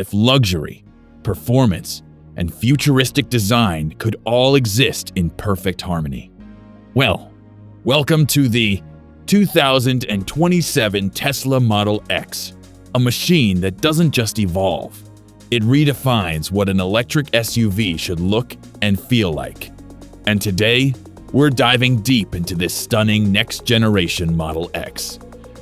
if luxury, performance, and futuristic design could all exist in perfect harmony. Well, welcome to the 2027 Tesla Model X, a machine that doesn't just evolve. It redefines what an electric SUV should look and feel like. And today, we're diving deep into this stunning next-generation Model X,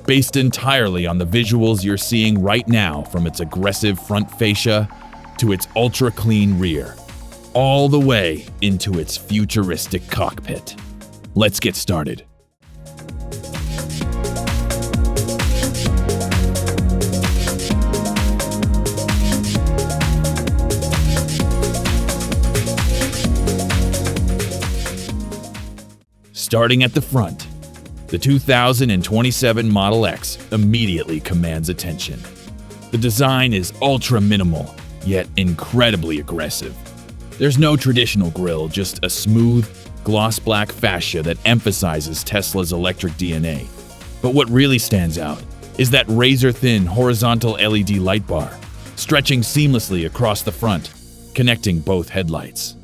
based entirely on the visuals you're seeing right now, from its aggressive front fascia to its ultra-clean rear, all the way into its futuristic cockpit. Let's get started. Starting at the front, the 2027 Model X immediately commands attention. The design is ultra-minimal, yet incredibly aggressive. There's no traditional grille, just a smooth, gloss-black fascia that emphasizes Tesla's electric DNA. But what really stands out is that razor-thin horizontal LED light bar, stretching seamlessly across the front, connecting both headlights.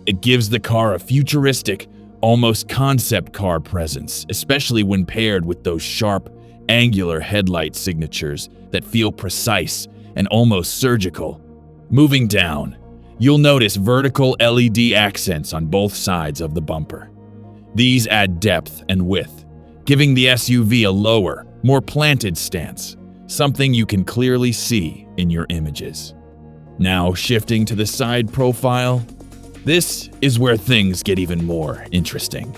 It gives the car a futuristic, almost concept car presence, especially when paired with those sharp, angular headlight signatures that feel precise and almost surgical. Moving down, you'll notice vertical LED accents on both sides of the bumper. These add depth and width, giving the SUV a lower, more planted stance, something you can clearly see in your images. Now shifting to the side profile, this is where things get even more interesting.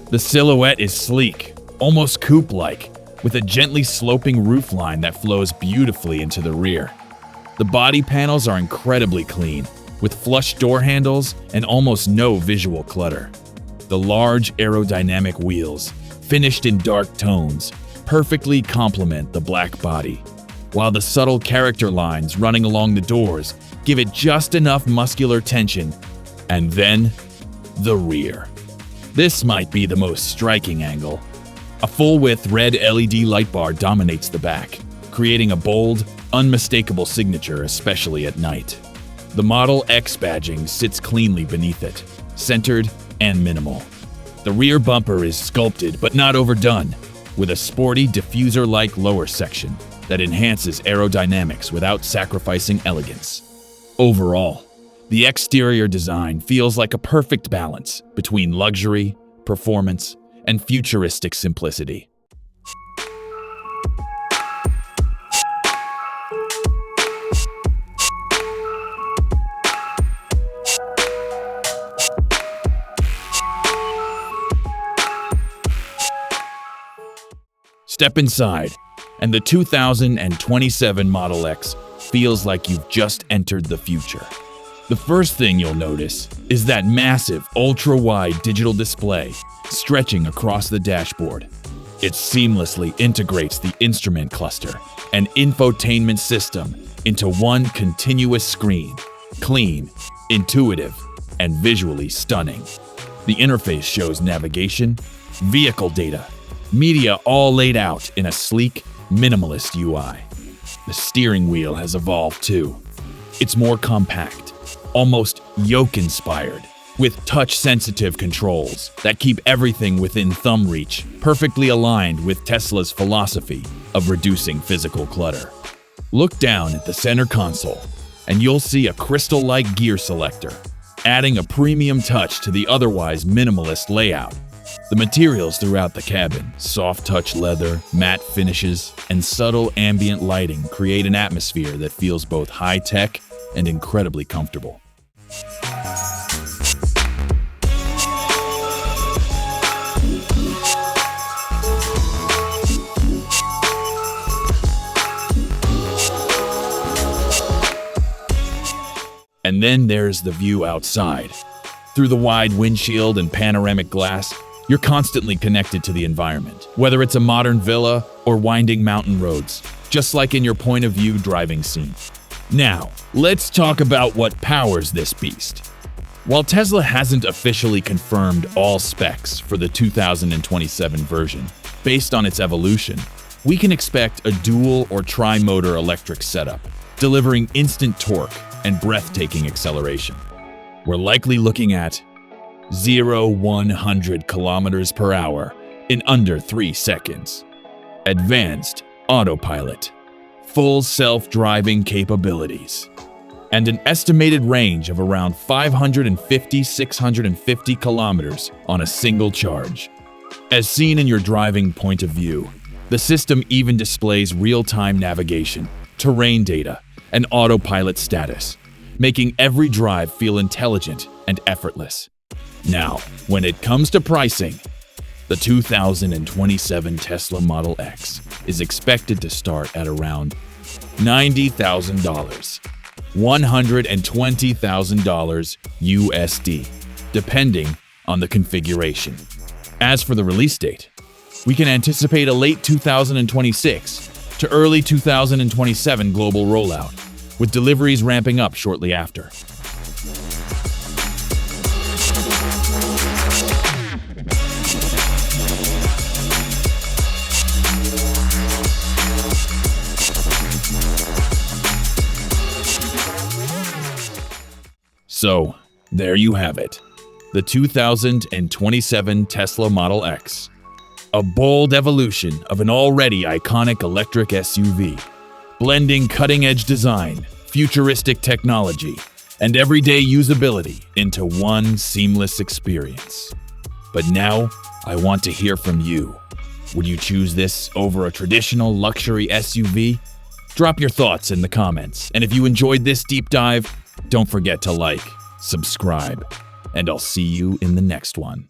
The silhouette is sleek, almost coupe-like, with a gently sloping roofline that flows beautifully into the rear. The body panels are incredibly clean, with flush door handles and almost no visual clutter. The large aerodynamic wheels, finished in dark tones, perfectly complement the black body, while the subtle character lines running along the doors give it just enough muscular tension. And then, the rear. This might be the most striking angle. A full-width red LED light bar dominates the back, creating a bold, unmistakable signature, especially at night. The Model X badging sits cleanly beneath it, centered and minimal. The rear bumper is sculpted but not overdone, with a sporty diffuser-like lower section that enhances aerodynamics without sacrificing elegance. Overall, the exterior design feels like a perfect balance between luxury, performance, and futuristic simplicity. Step inside, and the 2027 Model X feels like you've just entered the future. The first thing you'll notice is that massive, ultra-wide digital display stretching across the dashboard. It seamlessly integrates the instrument cluster and infotainment system into one continuous screen, clean, intuitive, and visually stunning. The interface shows navigation, vehicle data, media all laid out in a sleek, minimalist UI. The steering wheel has evolved too. It's more compact, almost yoke-inspired, with touch-sensitive controls that keep everything within thumb reach, perfectly aligned with Tesla's philosophy of reducing physical clutter. Look down at the center console, and you'll see a crystal-like gear selector, adding a premium touch to the otherwise minimalist layout. The materials throughout the cabin, soft-touch leather, matte finishes, and subtle ambient lighting create an atmosphere that feels both high-tech and incredibly comfortable. And then there's the view outside. Through the wide windshield and panoramic glass, you're constantly connected to the environment, whether it's a modern villa or winding mountain roads, just like in your point of view driving scene. Now, let's talk about what powers this beast. While Tesla hasn't officially confirmed all specs for the 2027 version, based on its evolution, we can expect a dual or tri-motor electric setup. delivering instant torque and breathtaking acceleration. We're likely looking at 0-100 kilometers per hour in under 3 seconds. Advanced Autopilot, full self-driving capabilities, and an estimated range of around 550-650 kilometers on a single charge. As seen in your driving point of view, the system even displays real-time navigation, terrain data, and autopilot status, making every drive feel intelligent and effortless. Now, when it comes to pricing, the 2027 Tesla Model X is expected to start at around $90,000, $120,000 USD, depending on the configuration. As for the release date, we can anticipate a late 2026 to early 2027 global rollout, with deliveries ramping up shortly after. So, there you have it, the 2027 Tesla Model X. A bold evolution of an already iconic electric SUV, blending cutting-edge design, futuristic technology, and everyday usability into one seamless experience. But now, I want to hear from you. Would you choose this over a traditional luxury SUV? Drop your thoughts in the comments, and if you enjoyed this deep dive, don't forget to like, subscribe, and I'll see you in the next one.